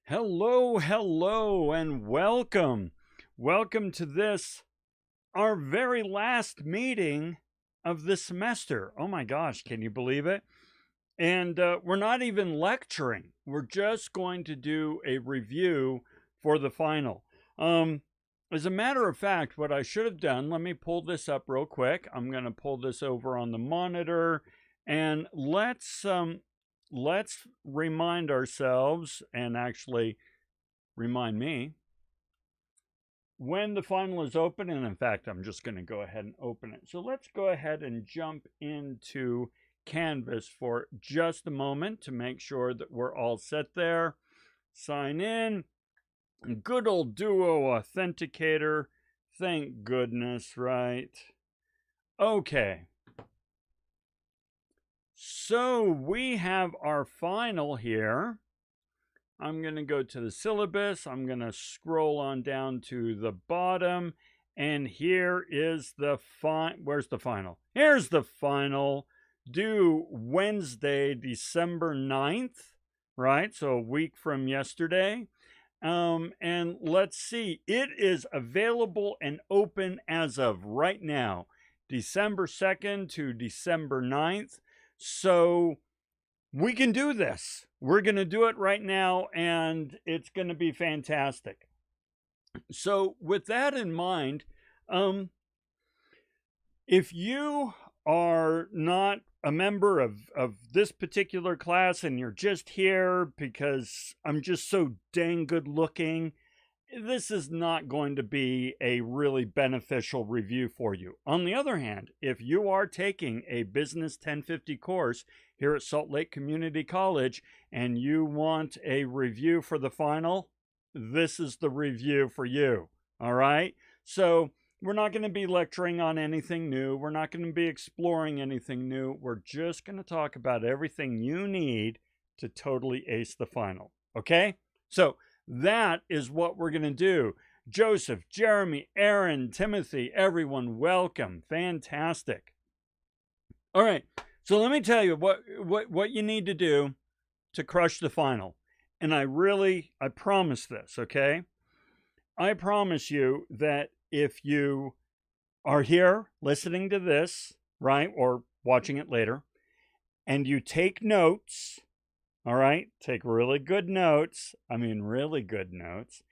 Hello, hello, and welcome. Welcome to this, our very last meeting of the semester. Oh my gosh, can you believe it? And we're not even lecturing, we're just going to do a review for the final. As a matter of fact, what I should have done, let me pull this up real quick. I'm going to pull this over on the monitor and let's remind ourselves and actually remind me when the final is open. And in fact, I'm just going to go ahead and open it. So let's go ahead and jump into Canvas for just a moment to make sure that we're all set there. Sign in. Good old Duo Authenticator. Thank goodness, right? Okay. So we have our final here. I'm going to go to the syllabus. I'm going to scroll on down to the bottom. And here is the where's the final? Here's the final, due Wednesday, December 9th, right? So a week from yesterday. And let's see, it is available and open as of right now, December 2nd to December 9th. So we can do this. We're going to do it right now, and it's going to be fantastic. So with that in mind, if you are not a member of this particular class and you're just here because I'm just so dang good looking, this is not going to be a really beneficial review for you. On the other hand, if you are taking a Business 1050 course here at Salt Lake Community College and you want a review for the final, this is the review for you. All right? So we're not going to be lecturing on anything new. We're not going to be exploring anything new. We're just going to talk about everything you need to totally ace the final. Okay? So that is what we're going to do. Joseph, Jeremy, Aaron, Timothy, everyone, welcome. Fantastic. All right. So let me tell you what you need to do to crush the final. And I promise this, okay? I promise you that if you are here listening to this, right, or watching it later, and you take notes, all right, take really good notes, really good notes,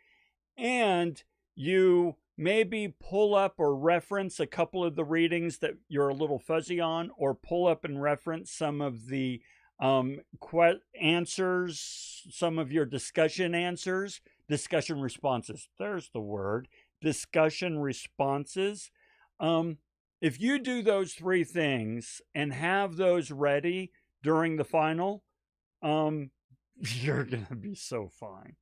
and you maybe pull up or reference a couple of the readings that you're a little fuzzy on, or pull up and reference some of the answers, some of your discussion answers, discussion responses. There's the word, discussion responses. If you do those three things and have those ready during the final, you're going to be so fine.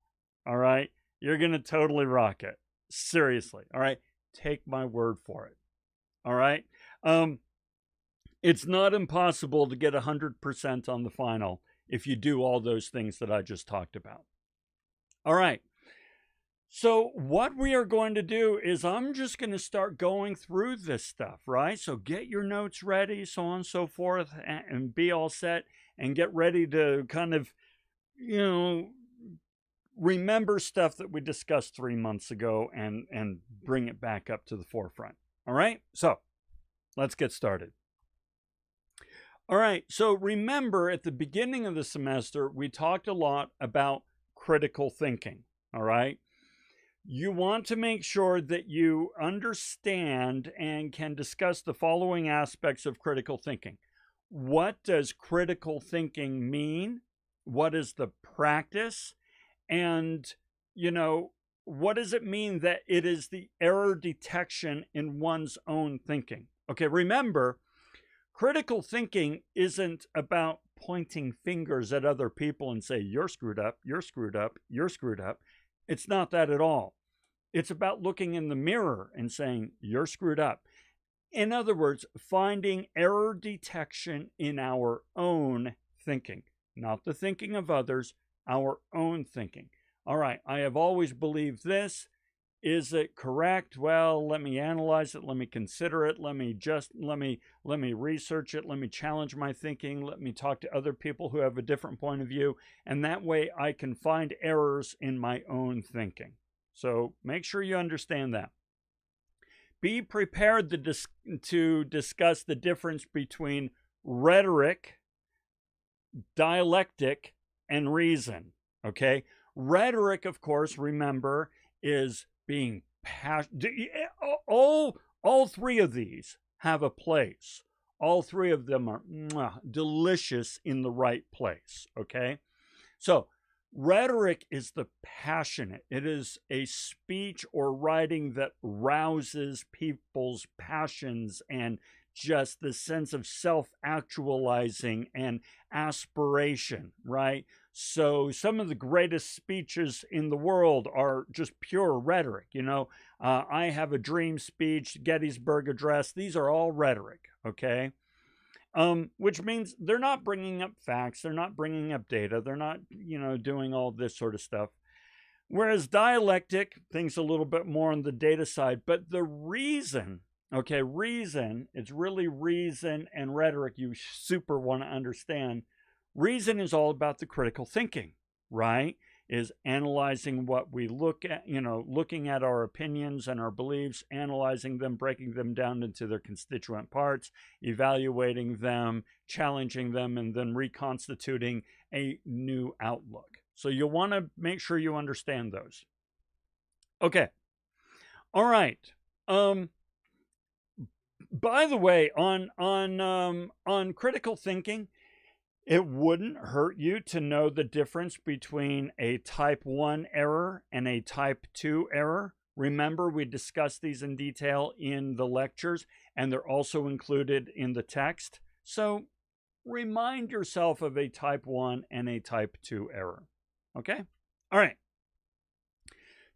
All right. You're going to totally rock it. Seriously. All right. Take my word for it. All right. It's not impossible to get 100% on the final if you do all those things that I just talked about. All right. So what we are going to do is I'm just going to start going through this stuff, right? So get your notes ready, so on and so forth, and be all set and get ready to kind of, remember stuff that we discussed 3 months ago and bring it back up to the forefront. All right? So let's get started. All right. So remember, at the beginning of the semester, we talked a lot about critical thinking. All right? You want to make sure that you understand and can discuss the following aspects of critical thinking. What does critical thinking mean? What is the practice? And, what does it mean that it is the error detection in one's own thinking? Okay, remember, critical thinking isn't about pointing fingers at other people and say, you're screwed up, you're screwed up, you're screwed up. It's not that at all. It's about looking in the mirror and saying, you're screwed up. In other words, finding error detection in our own thinking, not the thinking of others, our own thinking. All right, I have always believed this. Is it correct? Well, let me analyze it. Let me consider it. Let me research it. Let me challenge my thinking. Let me talk to other people who have a different point of view. And that way I can find errors in my own thinking. So make sure you understand that. Be prepared to discuss the difference between rhetoric, dialectic, and reason. Okay? Rhetoric, of course, remember, is being passionate. All three of these have a place. All three of them are delicious in the right place. Okay? So, rhetoric is the passionate. It is a speech or writing that rouses people's passions and just the sense of self-actualizing and aspiration, right? So some of the greatest speeches in the world are just pure rhetoric. I have a dream speech, Gettysburg Address. These are all rhetoric, okay? Which means they're not bringing up facts. They're not bringing up data. They're not, doing all this sort of stuff. Whereas dialectic, things a little bit more on the data side. But the reason, it's really reason and rhetoric you super want to understand. Reason is all about the critical thinking, right? Is analyzing what we look at, looking at our opinions and our beliefs, analyzing them, breaking them down into their constituent parts, evaluating them, challenging them, and then reconstituting a new outlook. So you'll want to make sure you understand those. Okay. All right. By the way, on critical thinking, it wouldn't hurt you to know the difference between a type 1 error and a type 2 error. Remember, we discussed these in detail in the lectures, and they're also included in the text. So remind yourself of a type 1 and a type 2 error. Okay? All right.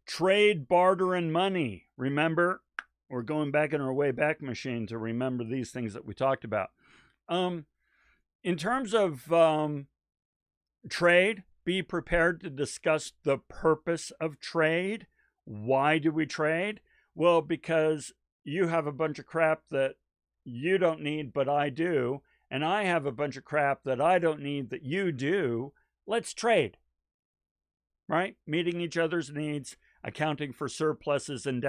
Trade, barter, and money. Remember, we're going back in our Wayback Machine to remember these things that we talked about. In terms of trade, be prepared to discuss the purpose of trade. Why do we trade? Well, because you have a bunch of crap that you don't need, but I do. And I have a bunch of crap that I don't need that you do. Let's trade. Right? Meeting each other's needs, accounting for surpluses and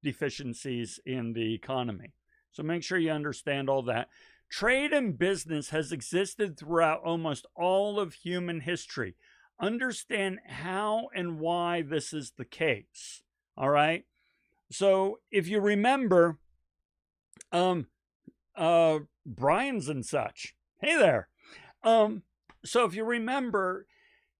deficiencies in the economy. So make sure you understand all that. Trade and business has existed throughout almost all of human history. Understand how and why this is the case. All right? So if you remember, Brian's and such. Hey there. So if you remember,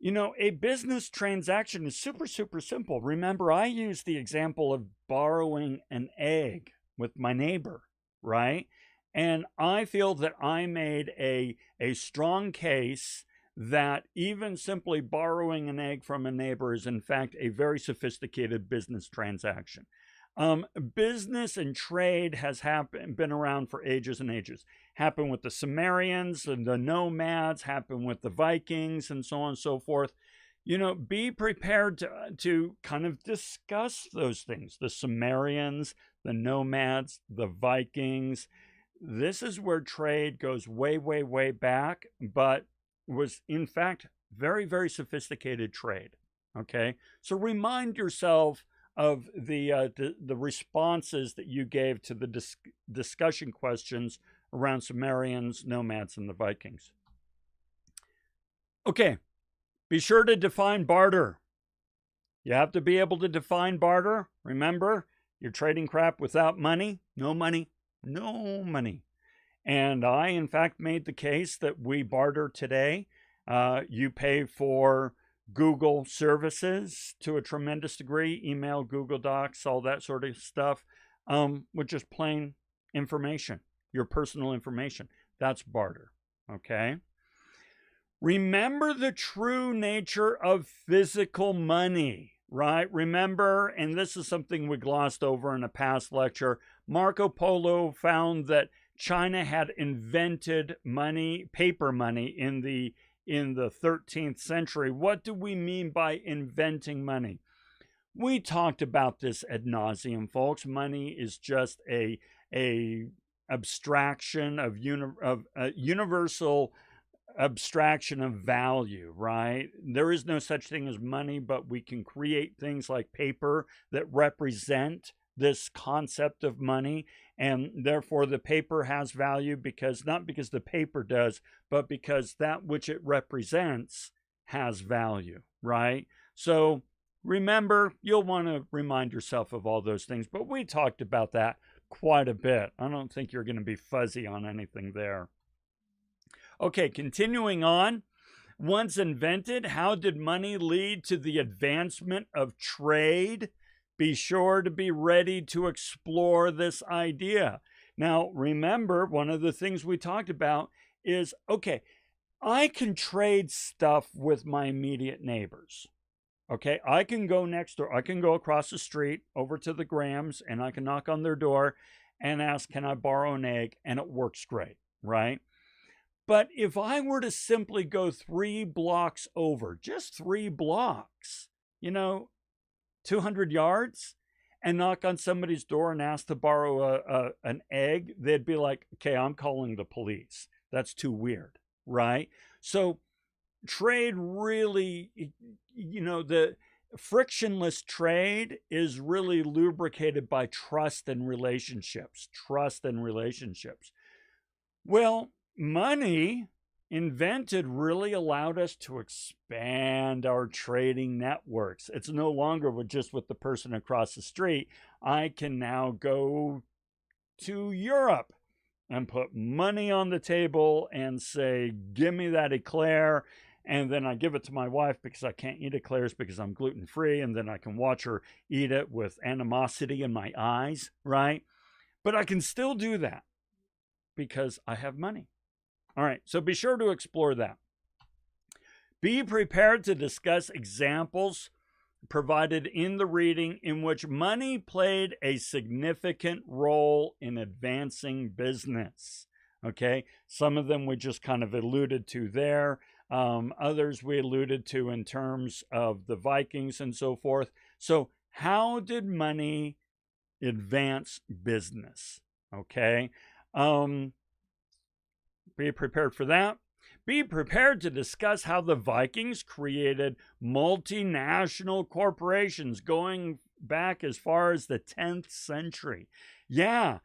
a business transaction is super, super simple. Remember, I used the example of borrowing an egg with my neighbor, right? And I feel that I made a strong case that even simply borrowing an egg from a neighbor is in fact a very sophisticated business transaction. Business and trade has been around for ages and ages. Happened with the Sumerians and the nomads, happened with the Vikings, and so on and so forth. Be prepared to kind of discuss those things. The Sumerians, the nomads, the Vikings. This is where trade goes way, way, way back, but was in fact very, very sophisticated trade. Okay, so remind yourself of the responses that you gave to the discussion questions around Sumerians, nomads, and the Vikings. Okay, be sure to define barter. You have to be able to define barter. Remember, you're trading crap without money, no money. No money. And I, in fact, made the case that we barter today. You pay for Google services to a tremendous degree, email, Google Docs, all that sort of stuff, with just plain information, your personal information. That's barter, okay? Remember the true nature of physical money, right? Remember, and this is something we glossed over in a past lecture, Marco Polo found that China had invented money, paper money, in the 13th century. What do we mean by inventing money? We talked about this ad nauseum, folks. Money is just a abstraction of universal abstraction of value, right? There is no such thing as money, but we can create things like paper that represent this concept of money. And therefore, the paper has value because not because the paper does, but because that which it represents has value, right? So remember, you'll want to remind yourself of all those things, but we talked about that quite a bit. I don't think you're going to be fuzzy on anything there. Okay, continuing on. Once invented, how did money lead to the advancement of trade? Be sure to be ready to explore this idea. Now, remember, one of the things we talked about is, okay, I can trade stuff with my immediate neighbors. Okay, I can go next door. I can go across the street over to the Grahams and I can knock on their door and ask, can I borrow an egg? And it works great, right? But if I were to simply go 3 blocks over, just 3 blocks, 200 yards, and knock on somebody's door and ask to borrow an egg, they'd be like, okay, I'm calling the police. That's too weird, right? So trade really, the frictionless trade is really lubricated by trust and relationships. Well, money invented really allowed us to expand our trading networks. It's no longer just with the person across the street. I can now go to Europe and put money on the table and say, give me that eclair. And then I give it to my wife because I can't eat eclairs because I'm gluten-free. And then I can watch her eat it with animosity in my eyes, right? But I can still do that because I have money. All right, so be sure to explore that. Be prepared to discuss examples provided in the reading in which money played a significant role in advancing business. Okay, some of them we just kind of alluded to there. Others we alluded to in terms of the Vikings and so forth. So how did money advance business? Okay. Be prepared for that. Be prepared to discuss how the Vikings created multinational corporations going back as far as the 10th century. Yeah,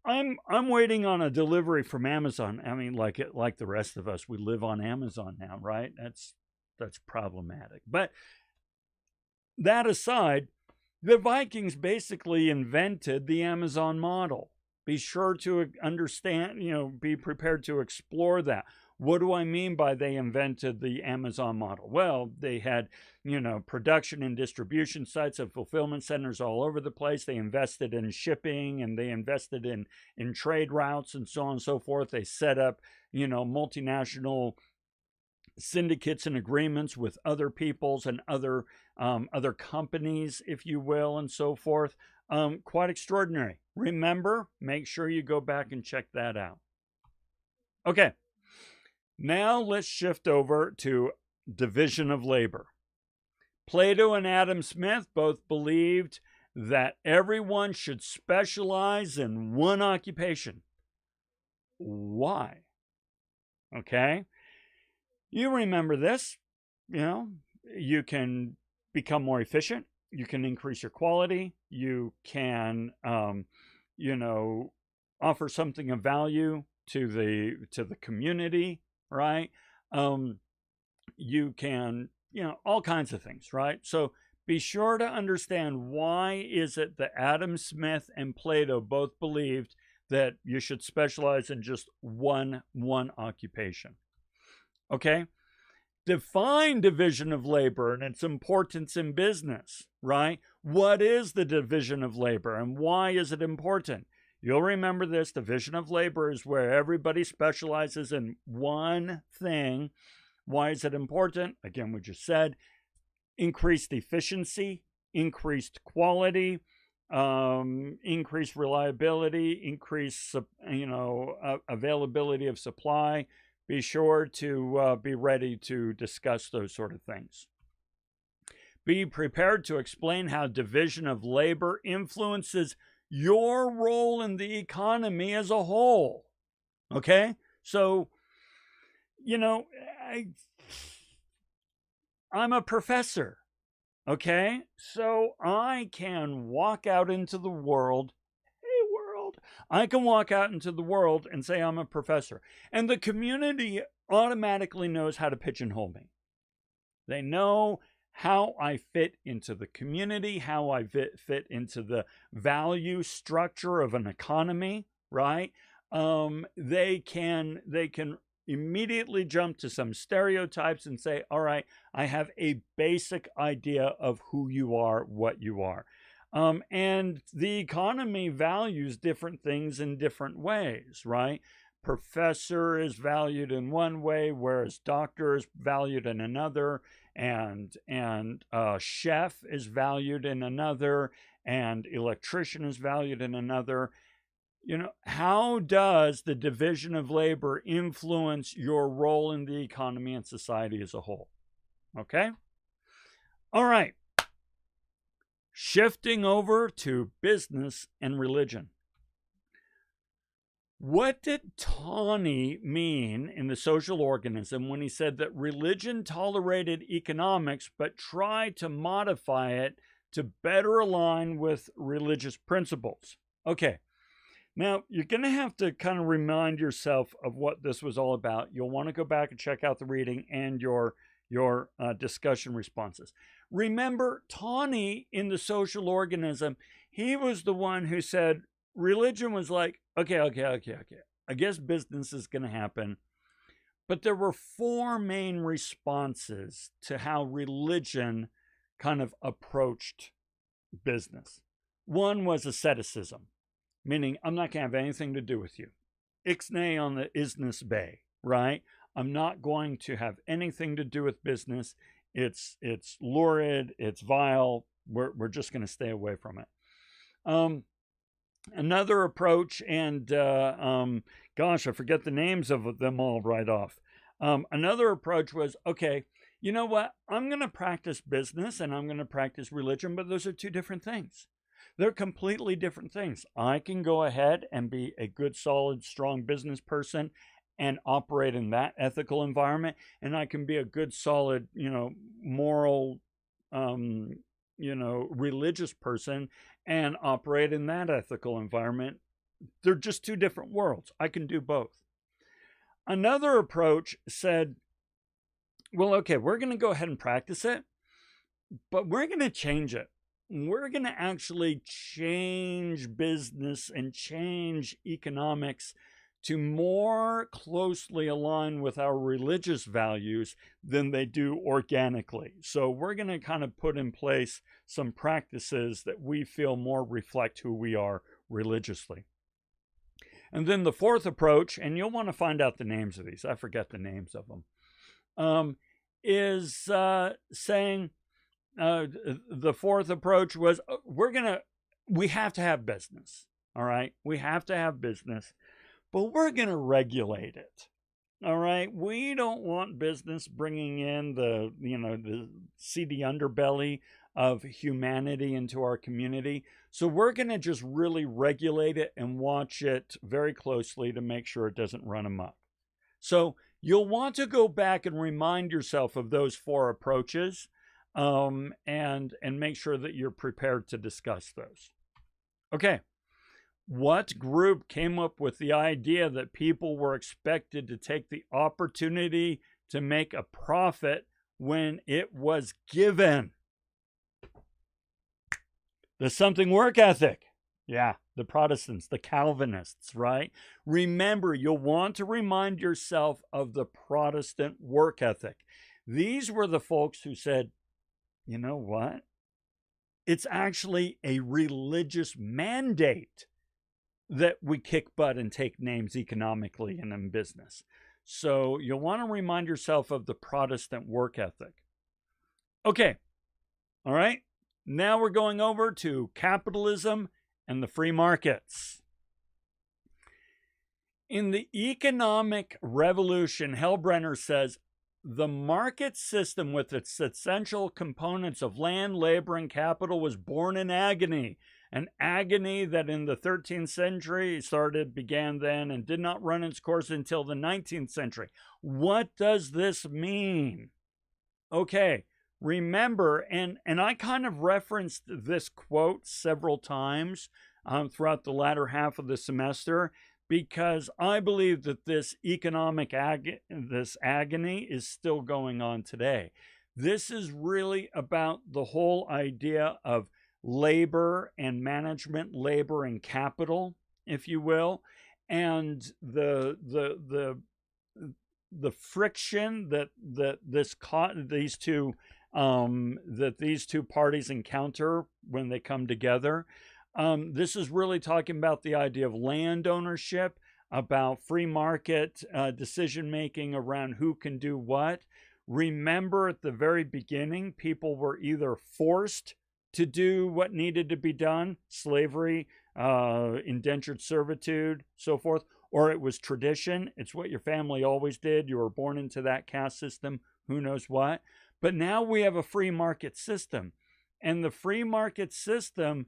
I'm waiting on a delivery from Amazon. I mean, like the rest of us, we live on Amazon now, right? That's problematic. But that aside, the Vikings basically invented the Amazon model. Be sure to understand, be prepared to explore that. What do I mean by they invented the Amazon model? Well, they had, production and distribution sites and fulfillment centers all over the place. They invested in shipping and they invested in trade routes and so on and so forth. They set up, multinational syndicates and agreements with other peoples and other companies, if you will, and so forth. Quite extraordinary. Remember, make sure you go back and check that out. Okay, now let's shift over to division of labor. Plato and Adam Smith both believed that everyone should specialize in one occupation. Why? Okay, you remember this. You can become more efficient. You can increase your quality. You can, offer something of value to the community, right? You can, all kinds of things, right? So be sure to understand why is it that Adam Smith and Plato both believed that you should specialize in just one occupation. Okay? Define division of labor and its importance in business, right? What is the division of labor and why is it important? You'll remember this. Division of labor is where everybody specializes in one thing. Why is it important? Again, we just said increased efficiency, increased quality, increased reliability, increased, availability of supply. Be sure to be ready to discuss those sort of things. Be prepared to explain how division of labor influences your role in the economy as a whole. Okay? So, you know, I'm a professor. Okay? So I can walk out into the world. Hey, world. I can walk out into the world and say I'm a professor. And the community automatically knows how to pigeonhole me. They know how I fit into the community, how I fit into the value structure of an economy, right? They can immediately jump to some stereotypes and say, all right, I have a basic idea of who you are, what you are. And the economy values different things in different ways, right? Professor is valued in one way, whereas doctor is valued in another, and chef is valued in another, and electrician is valued in another. You know, how does the division of labor influence your role in the economy and society as a whole? Okay? All right. Shifting over to business and religion. What did Tawney mean in The Social Organism when he said that religion tolerated economics but tried to modify it to better align with religious principles? Okay. Now, you're going to have to kind of remind yourself of what this was all about. You'll want to go back and check out the reading and your discussion responses. Remember, Tawney in The Social Organism, he was the one who said religion was like, okay. I guess business is going to happen. But there were four main responses to how religion kind of approached business. One was asceticism, meaning I'm not going to have anything to do with you. Ixnay on the isness bay, right? I'm not going to have anything to do with business. It's lurid, it's vile. We're just going to stay away from it. Another approach, and gosh, I forget the names of them all right off. Another approach was, okay, you know what? I'm going to practice business and I'm going to practice religion, but those are two different things. They're completely different things. I can go ahead and be a good, solid, strong business person and operate in that ethical environment. And I can be a good, solid, moral, religious person and operate in that ethical environment. They're just two different worlds. I can do both. Another approach said, well, okay, we're going to go ahead and practice it, but we're going to change it. We're going to actually change business and change economics to more closely align with our religious values than they do organically. So we're going to kind of put in place some practices that we feel more reflect who we are religiously. And then the fourth approach, and you'll want to find out the names of these, I forget the names of them, is saying, the fourth approach was, we have to have business, all right? We have to have business, but we're going to regulate it, all right? We don't want business bringing in the seedy underbelly of humanity into our community. So we're going to just really regulate it and watch it very closely to make sure it doesn't run amok. So you'll want to go back and remind yourself of those four approaches, and make sure that you're prepared to discuss those. Okay. What group came up with the idea that people were expected to take the opportunity to make a profit when it was given? The something work ethic. Yeah, the Protestants, the Calvinists, right? Remember, you'll want to remind yourself of the Protestant work ethic. These were the folks who said, you know what? It's actually a religious mandate that we kick butt and take names economically and in business. So you'll want to remind yourself of the Protestant work ethic. Okay. All right. Now we're going over to capitalism and the free markets. In the economic revolution, Hellbrenner says, the market system with its essential components of land, labor, and capital was born in agony. An agony that in the 13th century began then and did not run its course until the 19th century. What does this mean? Okay, remember, and I kind of referenced this quote several times throughout the latter half of the semester, because I believe that this economic this agony is still going on today. This is really about the whole idea of labor and management, labor and capital, if you will, and the friction that these two parties encounter when they come together. This is really talking about the idea of land ownership, about free market decision making around who can do what. Remember, at the very beginning, people were either forced to do what needed to be done, slavery, indentured servitude, so forth, or it was tradition. It's what your family always did. You were born into that caste system, who knows what. But now we have a free market system, and the free market system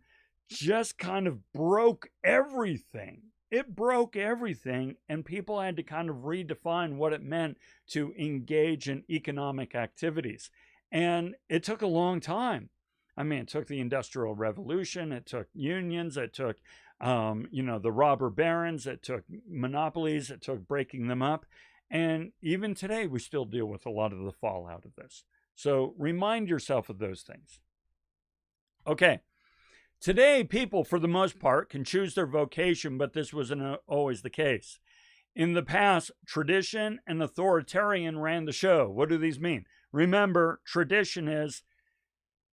just kind of broke everything. It broke everything, and people had to kind of redefine what it meant to engage in economic activities. And it took a long time. I mean, it took the Industrial Revolution, it took unions, it took, the robber barons, it took monopolies, it took breaking them up. And even today, we still deal with a lot of the fallout of this. So remind yourself of those things. Okay. Today, people, for the most part, can choose their vocation, but this wasn't always the case. In the past, tradition and authoritarian ran the show. What do these mean? Remember, tradition is,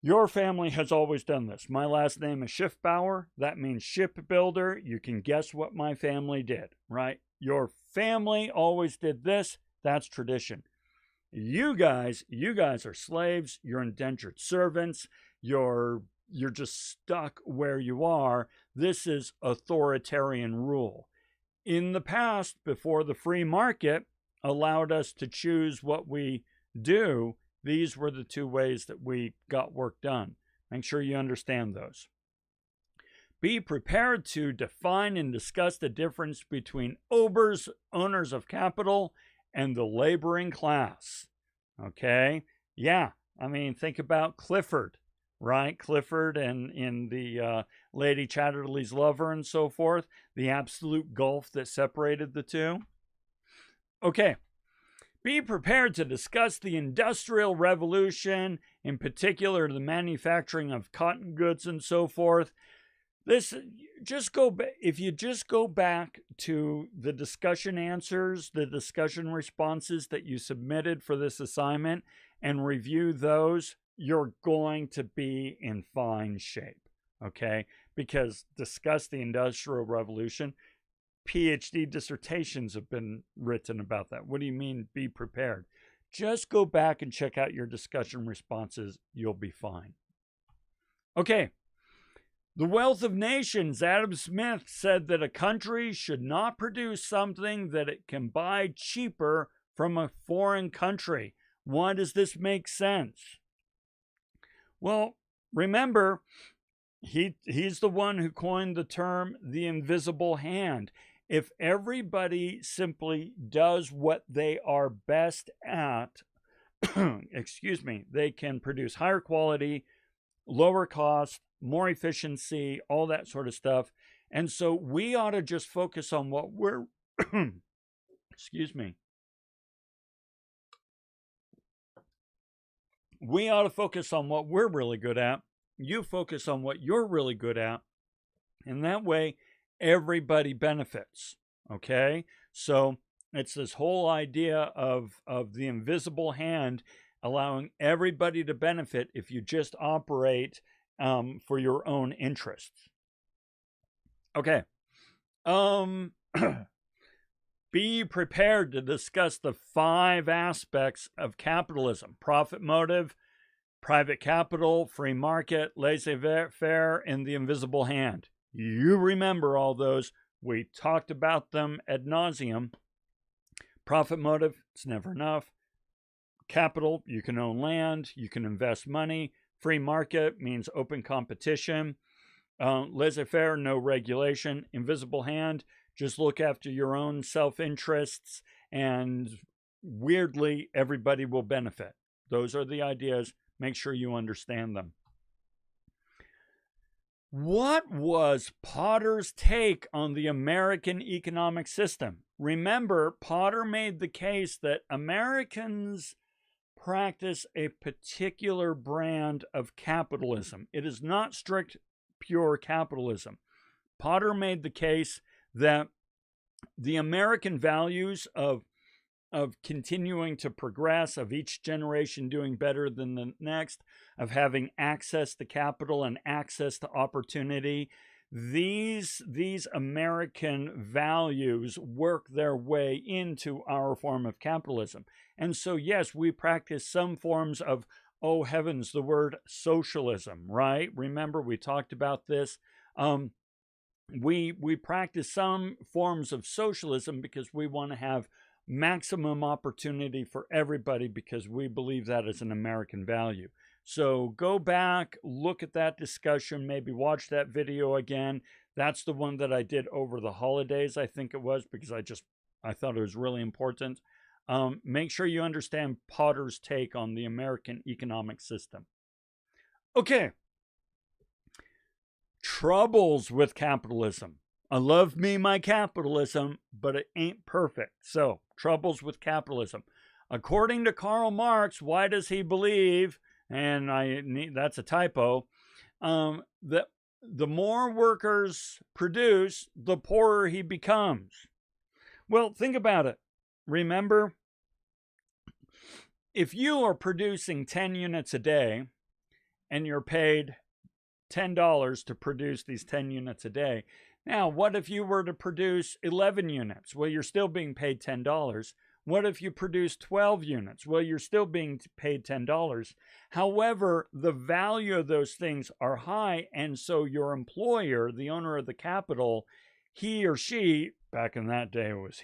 your family has always done this. My last name is Schiffbauer. That means shipbuilder. You can guess what my family did, right? Your family always did this. That's tradition. You guys are slaves. You're indentured servants. You're just stuck where you are. This is authoritarian rule. In the past, before the free market allowed us to choose what we do, these were the two ways that we got work done. Make sure you understand those. Be prepared to define and discuss the difference between owners of capital, and the laboring class. Okay? Yeah, I mean, think about Clifford, right? Clifford and in the Lady Chatterley's Lover and so forth, the absolute gulf that separated the two. Okay. Be prepared to discuss the Industrial Revolution, in particular the manufacturing of cotton goods and so forth. If you just go back to the discussion answers, the discussion responses that you submitted for this assignment and review those, you're going to be in fine shape, okay? Because discuss the Industrial Revolution. PhD dissertations have been written about that. What do you mean, be prepared? Just go back and check out your discussion responses. You'll be fine. Okay. The Wealth of Nations. Adam Smith said that a country should not produce something that it can buy cheaper from a foreign country. Why does this make sense? Well, remember, he's the one who coined the term the invisible hand. If everybody simply does what they are best at, they can produce higher quality, lower cost, more efficiency, all that sort of stuff. And so we ought to just focus on what we're, we ought to focus on what we're really good at. You focus on what you're really good at. And that way, everybody benefits, okay? So it's this whole idea of the invisible hand allowing everybody to benefit if you just operate for your own interests. Okay. Be prepared to discuss the 5 aspects of capitalism: profit motive, private capital, free market, laissez-faire, and the invisible hand. You remember all those. We talked about them ad nauseum. Profit motive, it's never enough. capital, you can own land, you can invest money. Free market means open competition. Laissez-faire, no regulation. Invisible hand, just look after your own self-interests, and weirdly, everybody will benefit. Those are the ideas. Make sure you understand them. What was Potter's take on the American economic system? Remember, Potter made the case that Americans practice a particular brand of capitalism. It is not strict, pure capitalism. Potter made the case that the American values of continuing to progress, of each generation doing better than the next, of having access to capital and access to opportunity, these American values work their way into our form of capitalism. And so, yes, we practice some forms of, oh heavens, the word socialism, right? Remember, we talked about this. We practice some forms of socialism because we want to have maximum opportunity for everybody, because we believe that is an American value. So go back, look at that discussion, maybe watch that video again. That's the one that I did over the holidays, I think it was, because I thought it was really important. Make sure you understand Potter's take on the American economic system. Okay. Troubles with capitalism. I love me my capitalism, but it ain't perfect. So, troubles with capitalism. According to Karl Marx, why does he believe, and that's a typo, that the more workers produce, the poorer he becomes? Well, think about it. Remember, if you are producing 10 units a day and you're paid $10 to produce these 10 units a day, now, what if you were to produce 11 units? Well, you're still being paid $10. What if you produce 12 units? Well, you're still being paid $10. However, the value of those things are high, and so your employer, the owner of the capital, he or she, back in that day it was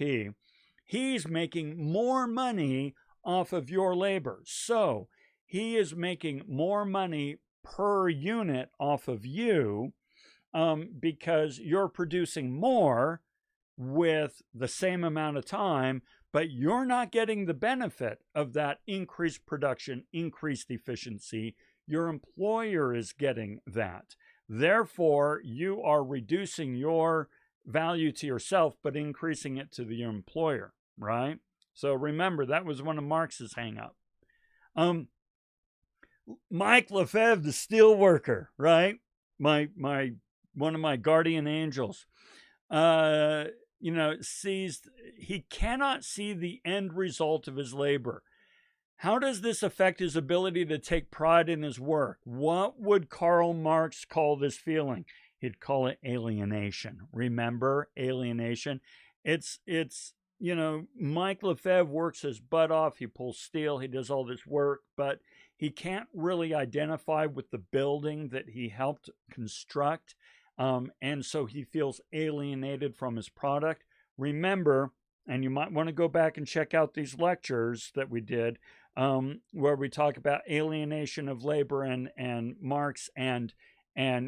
he's making more money off of your labor. So he is making more money per unit off of you, because you're producing more with the same amount of time, but you're not getting the benefit of that increased production, increased efficiency. Your employer is getting that. Therefore, you are reducing your value to yourself, but increasing it to the employer, right? So remember, that was one of Marx's hang-up. Mike Lefebvre, the steel worker, right? One of my guardian angels, he cannot see the end result of his labor. How does this affect his ability to take pride in his work? What would Karl Marx call this feeling? He'd call it alienation. Remember, alienation. It's Mike Lefebvre works his butt off. He pulls steel. He does all this work, but he can't really identify with the building that he helped construct. And so he feels alienated from his product. Remember, and you might want to go back and check out these lectures that we did, where we talk about alienation of labor and Marx and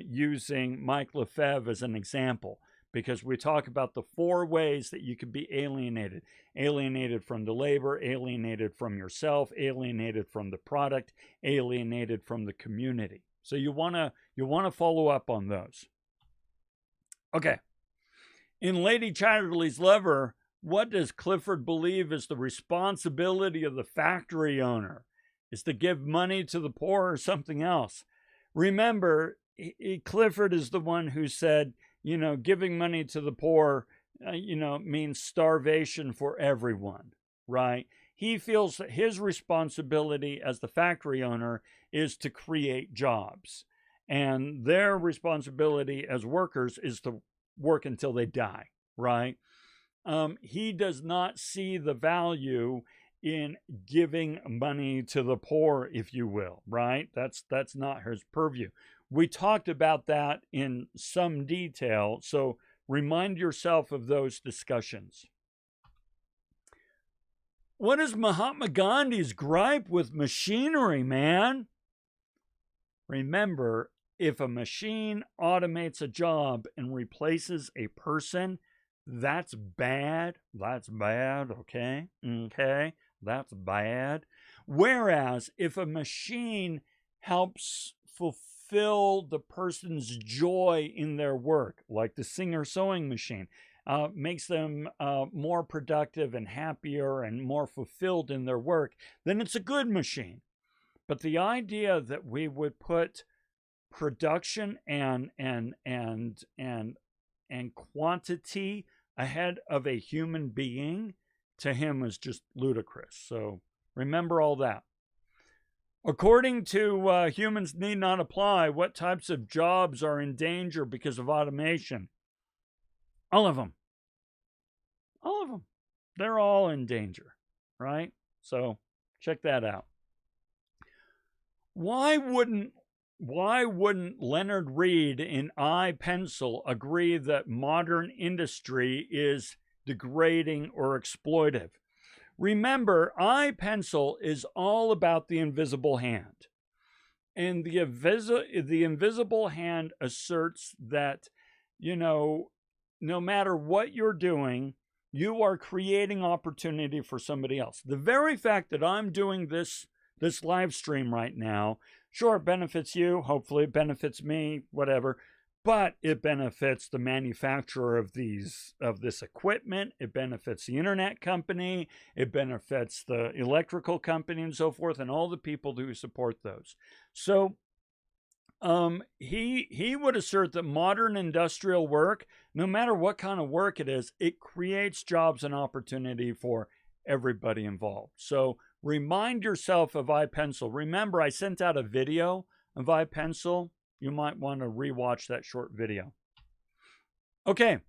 using Mike Lefebvre as an example, because we talk about the 4 ways that you could be alienated. Alienated from the labor, alienated from yourself, alienated from the product, alienated from the community. So you want to follow up on those. Okay. In Lady Chatterley's Lover, what does Clifford believe is the responsibility of the factory owner? Is to give money to the poor or something else? Remember, Clifford is the one who said, giving money to the poor, means starvation for everyone, right? He feels that his responsibility as the factory owner is to create jobs. And their responsibility as workers is to work until they die, right? He does not see the value in giving money to the poor, if you will, right? That's not his purview. We talked about that in some detail, so remind yourself of those discussions. What is Mahatma Gandhi's gripe with machinery, man? Remember, if a machine automates a job and replaces a person, that's bad. That's bad, okay? Okay, that's bad. Whereas if a machine helps fulfill the person's joy in their work, like the Singer sewing machine, makes them more productive and happier and more fulfilled in their work, then it's a good machine. But the idea that we would put production and quantity ahead of a human being, to him, is just ludicrous. So remember all that. According to Humans Need Not Apply, what types of jobs are in danger because of automation? All of them. All of them. They're all in danger, right? So check that out. Why wouldn't Leonard Read in iPencil agree that modern industry is degrading or exploitive? Remember, iPencil is all about the invisible hand. And the invisible hand asserts that, no matter what you're doing, you are creating opportunity for somebody else. The very fact that I'm doing this live stream right now, sure, it benefits you. Hopefully it benefits me, whatever. But it benefits the manufacturer of this equipment. It benefits the internet company. It benefits the electrical company and so forth, and all the people who support those. So he would assert that modern industrial work, no matter what kind of work it is, it creates jobs and opportunity for everybody involved. So remind yourself of iPencil. Remember, I sent out a video of iPencil. You might want to rewatch that short video. Okay.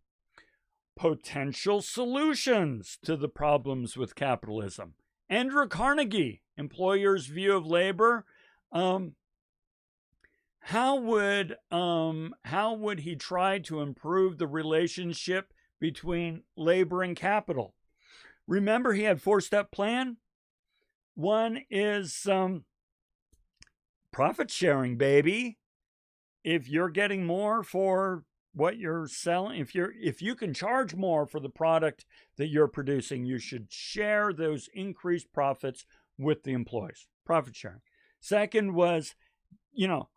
Potential solutions to the problems with capitalism. Andrew Carnegie, Employer's View of Labor. How would he try to improve the relationship between labor and capital? Remember, he had 4-step plan. One is profit sharing, baby. If you're getting more for what you're selling, if you can charge more for the product that you're producing, you should share those increased profits with the employees. Profit sharing. Second was,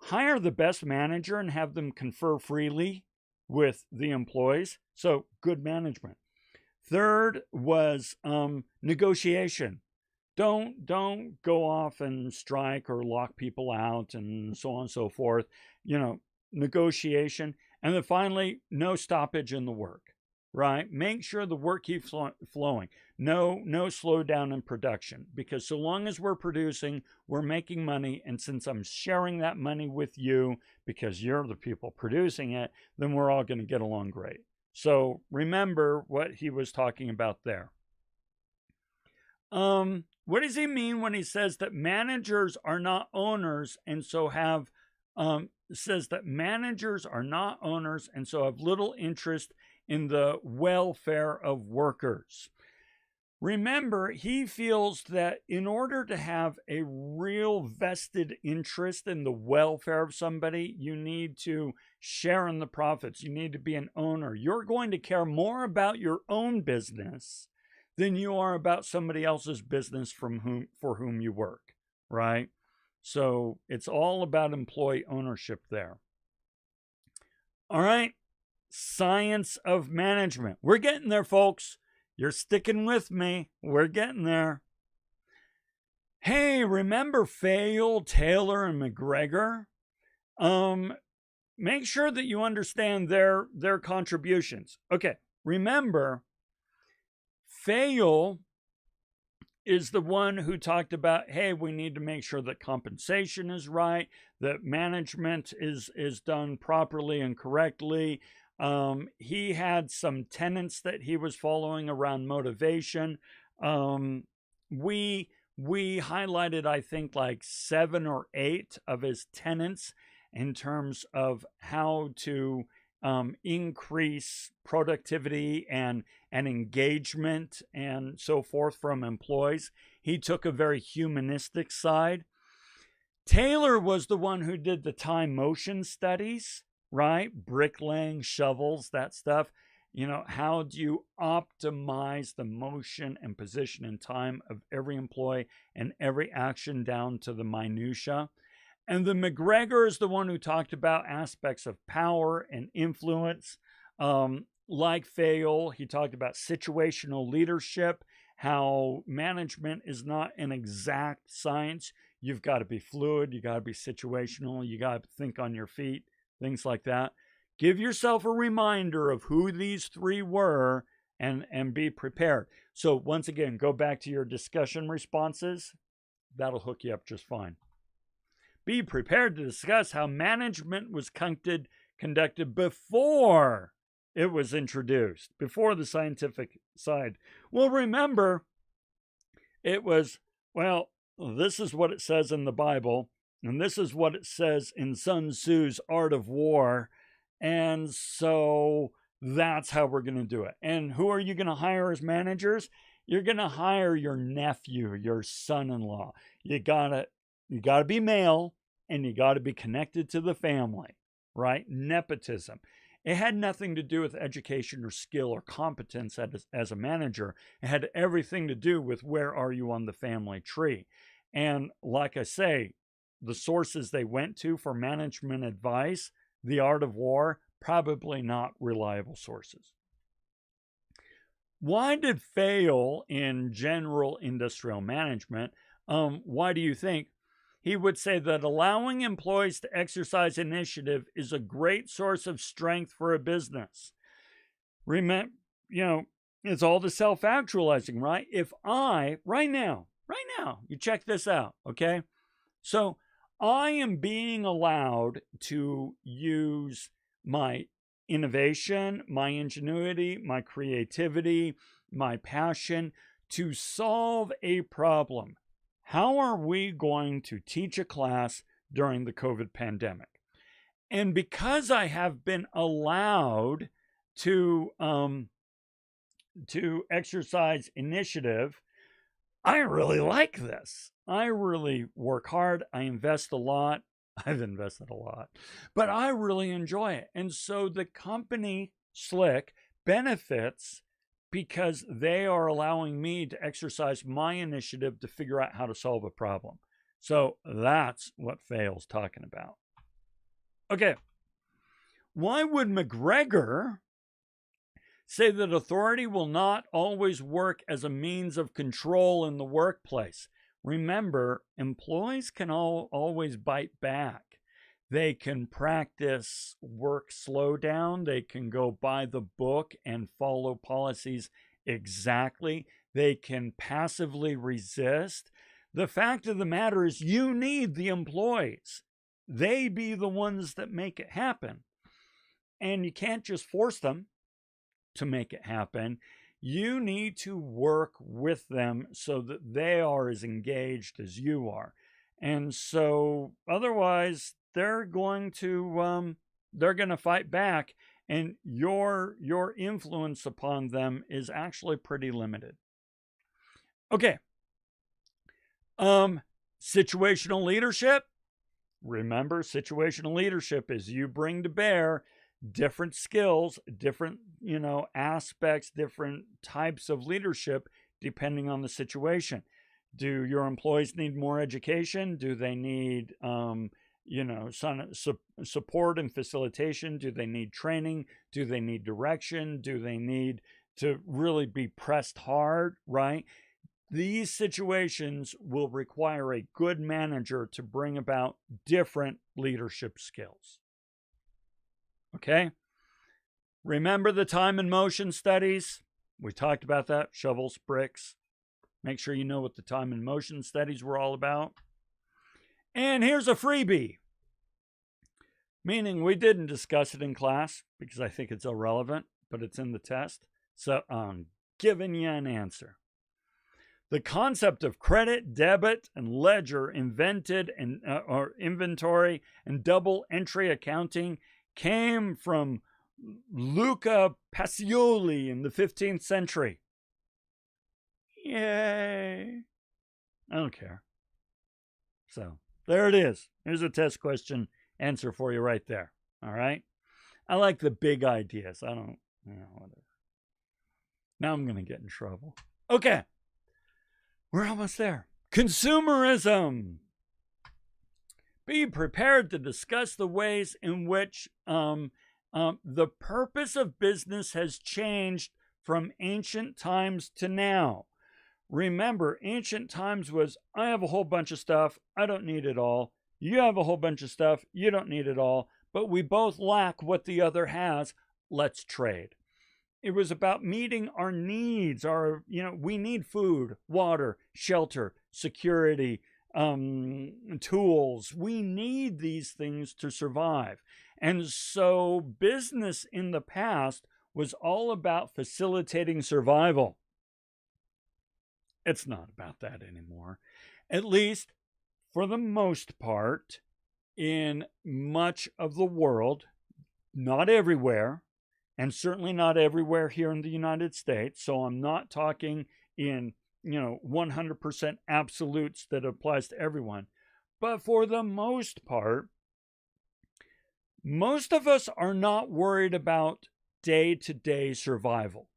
hire the best manager and have them confer freely with the employees. So good management. Third was negotiation. Don't go off and strike or lock people out and so on and so forth. Negotiation. And then finally, no stoppage in the work, right? Make sure the work keeps flowing. No slowdown in production, because so long as we're producing, we're making money. And since I'm sharing that money with you because you're the people producing it, then we're all going to get along great. So remember what he was talking about there. What does he mean when he says that managers are not owners and so have little interest in the welfare of workers? Remember, he feels that in order to have a real vested interest in the welfare of somebody, you need to share in the profits. You need to be an owner. You're going to care more about your own business than you are about somebody else's business for whom you work, right? So it's all about employee ownership there. All right, science of management. We're getting there, folks. You're sticking with me. We're getting there. Hey, remember Fayol, Taylor, and McGregor? Make sure that you understand their contributions. Okay, remember, Fayol is the one who talked about, hey, we need to make sure that compensation is right, that management is done properly and correctly. He had some tenets that he was following around motivation. We highlighted, I think, like 7 or 8 of his tenets in terms of how to increase productivity and engagement and so forth from employees. He took a very humanistic side. Taylor was the one who did the time motion studies, right? Bricklaying, shovels, that stuff. You know, how do you optimize the motion and position and time of every employee and every action down to the minutia? And then McGregor is the one who talked about aspects of power and influence. Like Fayol, he talked about situational leadership, how management is not an exact science. You've got to be fluid, you got to be situational, you got to think on your feet, things like that. Give yourself a reminder of who these three were and be prepared. So once again, go back to your discussion responses. That'll hook you up just fine. Be prepared to discuss how management was conducted before it was introduced, before the scientific side. Well, remember, it was, well, this is what it says in the Bible, and this is what it says in Sun Tzu's Art of War, and so that's how we're going to do it. And who are you going to hire as managers? You're going to hire your nephew, your son-in-law. You gotta be male, and you got to be connected to the family, right? Nepotism. It had nothing to do with education or skill or competence as a manager. It had everything to do with where are you on the family tree. And like I say, the sources they went to for management advice, The Art of War, probably not reliable sources. Why did Fayol in general industrial management? Why do you think? He would say that allowing employees to exercise initiative is a great source of strength for a business. Remember, it's all the self-actualizing, right? If I, right now, you check this out, okay? So I am being allowed to use my innovation, my ingenuity, my creativity, my passion to solve a problem. How are we going to teach a class during the COVID pandemic? And because I have been allowed to exercise initiative, I really like this. I really work hard. I invest a lot. I've invested a lot, but I really enjoy it. And so the company, Slick, benefits because they are allowing me to exercise my initiative to figure out how to solve a problem. So that's what Fayol's talking about. Okay. Why would McGregor say that authority will not always work as a means of control in the workplace? Remember, employees can always bite back. They can practice work slowdown. They can go by the book and follow policies exactly. They can passively resist. The fact of the matter is you need the employees. They be the ones that make it happen. And you can't just force them to make it happen. You need to work with them so that they are as engaged as you are. And so otherwise, they're going to fight back, and your influence upon them is actually pretty limited. Okay. Situational leadership. Remember, situational leadership is you bring to bear different skills, different, aspects, different types of leadership depending on the situation. Do your employees need more education? Do they need support and facilitation? Do they need training? Do they need direction? Do they need to really be pressed hard, right? These situations will require a good manager to bring about different leadership skills. Okay? Remember the time and motion studies? We talked about that, shovels, bricks. Make sure you know what the time and motion studies were all about. And here's a freebie, meaning we didn't discuss it in class because I think it's irrelevant, but it's in the test. So I'm giving you an answer. The concept of credit, debit, and ledger invented or inventory and double entry accounting came from Luca Pacioli in the 15th century. Yay. I don't care. So there it is. Here's a test question answer for you right there. All right. I like the big ideas. I don't, whatever. Now I'm going to get in trouble. Okay. We're almost there. Consumerism. Be prepared to discuss the ways in which the purpose of business has changed from ancient times to now. Remember, ancient times was, I have a whole bunch of stuff, I don't need it all. You have a whole bunch of stuff, you don't need it all, but we both lack what the other has. Let's trade. It was about meeting our needs. We need food, water, shelter, security, tools. We need these things to survive. And so business in the past was all about facilitating survival. It's not about that anymore. At least for the most part, in much of the world, not everywhere, and certainly not everywhere here in the United States. So I'm not talking in, 100% absolutes that applies to everyone. But for the most part, most of us are not worried about day-to-day survival.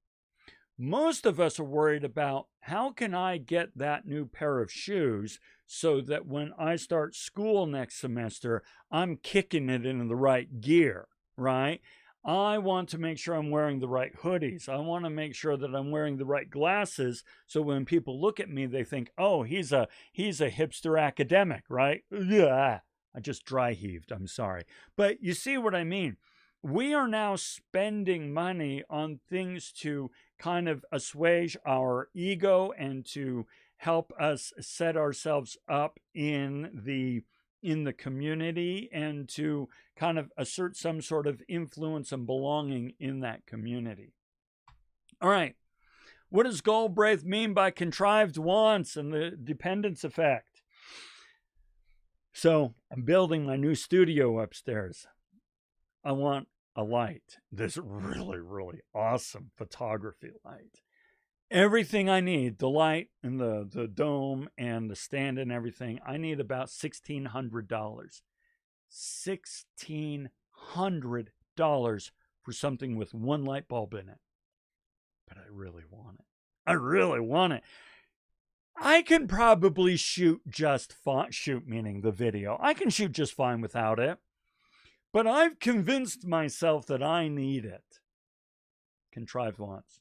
Most of us are worried about, how can I get that new pair of shoes so that when I start school next semester, I'm kicking it into the right gear, right? I want to make sure I'm wearing the right hoodies. I want to make sure that I'm wearing the right glasses, so when people look at me, they think, oh, he's a hipster academic, right? Yeah, I just dry heaved. I'm sorry. But you see what I mean? We are now spending money on things to kind of assuage our ego and to help us set ourselves up in the community and to kind of assert some sort of influence and belonging in that community. All right. What does Galbraith mean by contrived wants and the dependence effect? So I'm building my new studio upstairs. I want a light, this really, really awesome photography light. Everything I need, the light and the dome and the stand and everything, I need about $1,600. $1,600 for something with one light bulb in it. But I really want it. I really want it. I can probably shoot just fine, shoot meaning the video. I can shoot just fine without it. But I've convinced myself that I need it. Contrived wants.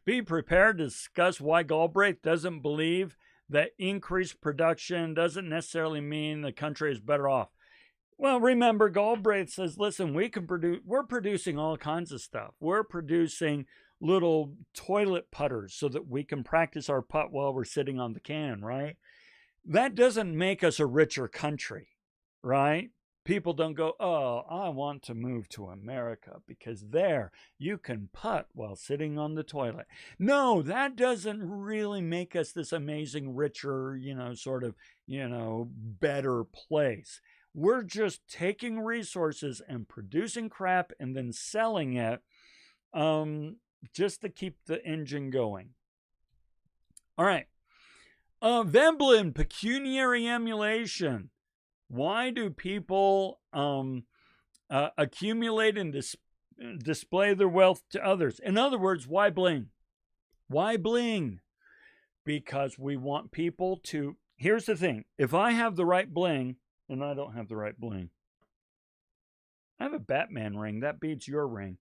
Be prepared to discuss why Galbraith doesn't believe that increased production doesn't necessarily mean the country is better off. Well, remember, Galbraith says, listen, we're producing all kinds of stuff. We're producing little toilet putters so that we can practice our putt while we're sitting on the can, right? That doesn't make us a richer country, right? People don't go, oh, I want to move to America because there you can putt while sitting on the toilet. No, that doesn't really make us this amazing, richer, better place. We're just taking resources and producing crap and then selling it just to keep the engine going. All right. Veblen, pecuniary emulation. Why do people accumulate and display their wealth to others? In other words, why bling? Why bling? Because we want people to... Here's the thing. If I have the right bling, and I don't have the right bling. I have a Batman ring. That beats your ring.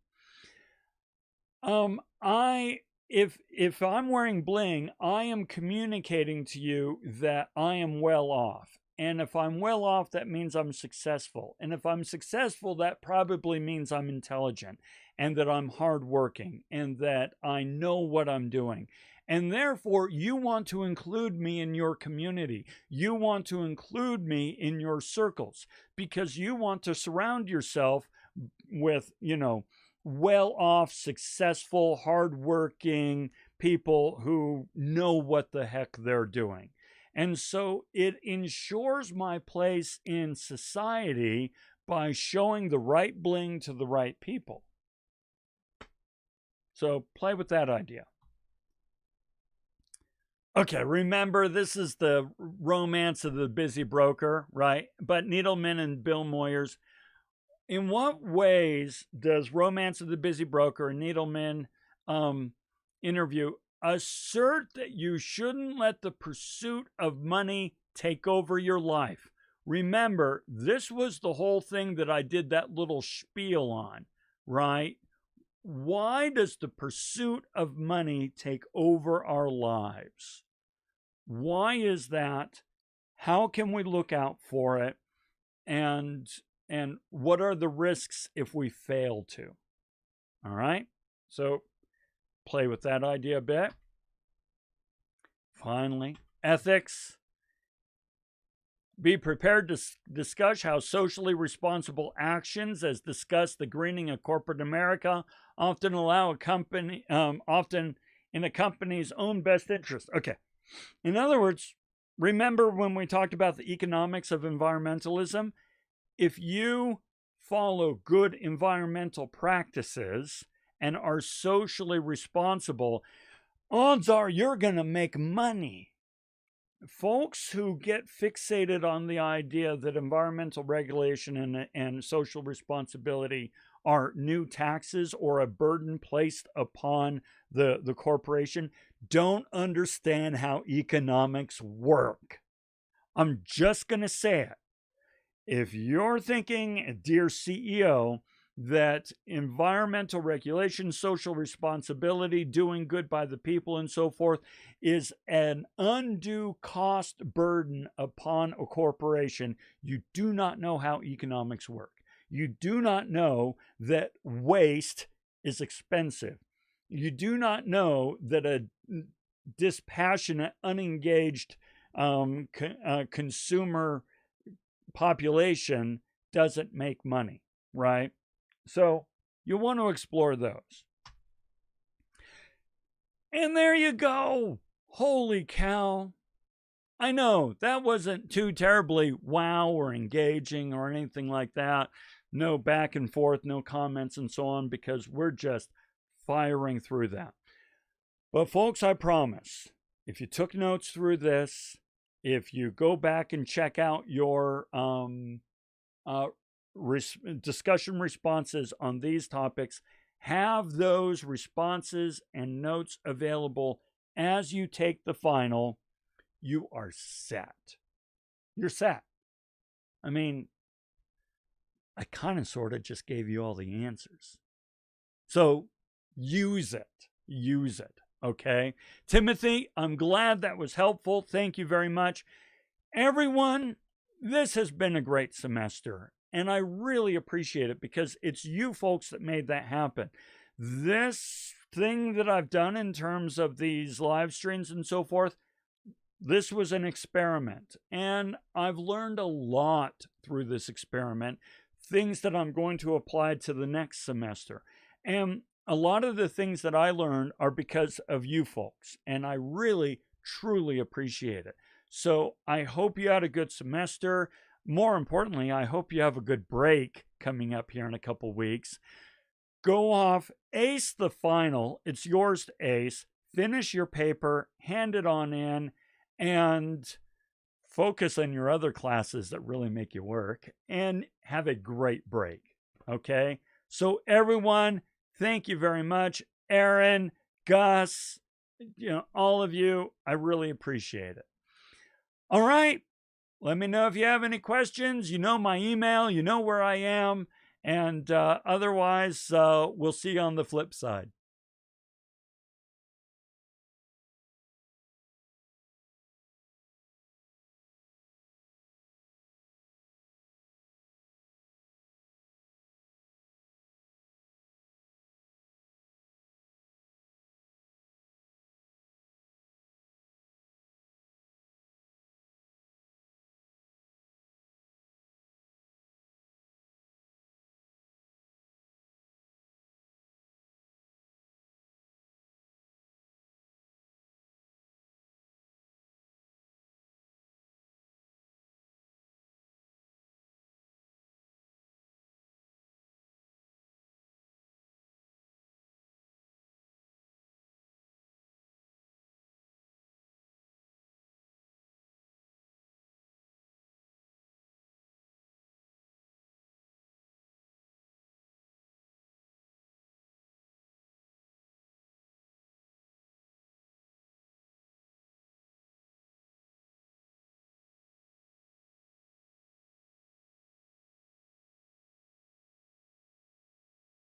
If I'm wearing bling, I am communicating to you that I am well off. And if I'm well off, that means I'm successful. And if I'm successful, that probably means I'm intelligent and that I'm hardworking and that I know what I'm doing. And therefore, you want to include me in your community. You want to include me in your circles because you want to surround yourself with, well-off, successful, hardworking people who know what the heck they're doing. And so it ensures my place in society by showing the right bling to the right people. So play with that idea. Okay, remember, this is the romance of the busy broker, right? But Needleman and Bill Moyers, in what ways does Romance of the Busy Broker and Needleman interview assert that you shouldn't let the pursuit of money take over your life? Remember, this was the whole thing that I did that little spiel on, right? Why does the pursuit of money take over our lives? Why is that? How can we look out for it? And what are the risks if we fail to? All right. So play with that idea a bit. Finally, ethics. Be prepared to discuss how socially responsible actions, as discussed the greening of corporate America, often allow a company, often in a company's own best interest. Okay. In other words, remember when we talked about the economics of environmentalism? If you follow good environmental practices and are socially responsible, odds are you're going to make money. Folks who get fixated on the idea that environmental regulation and social responsibility are new taxes or a burden placed upon the corporation don't understand how economics work. I'm just going to say it. If you're thinking, dear CEO, that environmental regulation, social responsibility, doing good by the people, and so forth is an undue cost burden upon a corporation, you do not know how economics work. You do not know that waste is expensive. You do not know that a dispassionate, unengaged consumer population doesn't make money, right? So you want to explore those. And there you go. Holy cow. I know that wasn't too terribly wow or engaging or anything like that. No back and forth, no comments and so on, because we're just firing through that. But folks, I promise, if you took notes through this, if you go back and check out your discussion responses on these topics, have those responses and notes available as you take the final, you are set. You're set. I mean, I kind of sort of just gave you all the answers. So use it. Use it. Okay. Timothy, I'm glad that was helpful. Thank you very much. Everyone, this has been a great semester, and I really appreciate it because it's you folks that made that happen. This thing that I've done in terms of these live streams and so forth, this was an experiment, and I've learned a lot through this experiment, things that I'm going to apply to the next semester. And a lot of the things that I learned are because of you folks, and I really, truly appreciate it. So I hope you had a good semester. More importantly, I hope you have a good break coming up here in a couple weeks. Go off, ace the final. It's yours to ace. Finish your paper, hand it on in, and focus on your other classes that really make you work, and have a great break. Okay? So everyone, thank you very much. Aaron, Gus, all of you, I really appreciate it. All right. Let me know if you have any questions. You know my email. You know where I am. And otherwise, we'll see you on the flip side.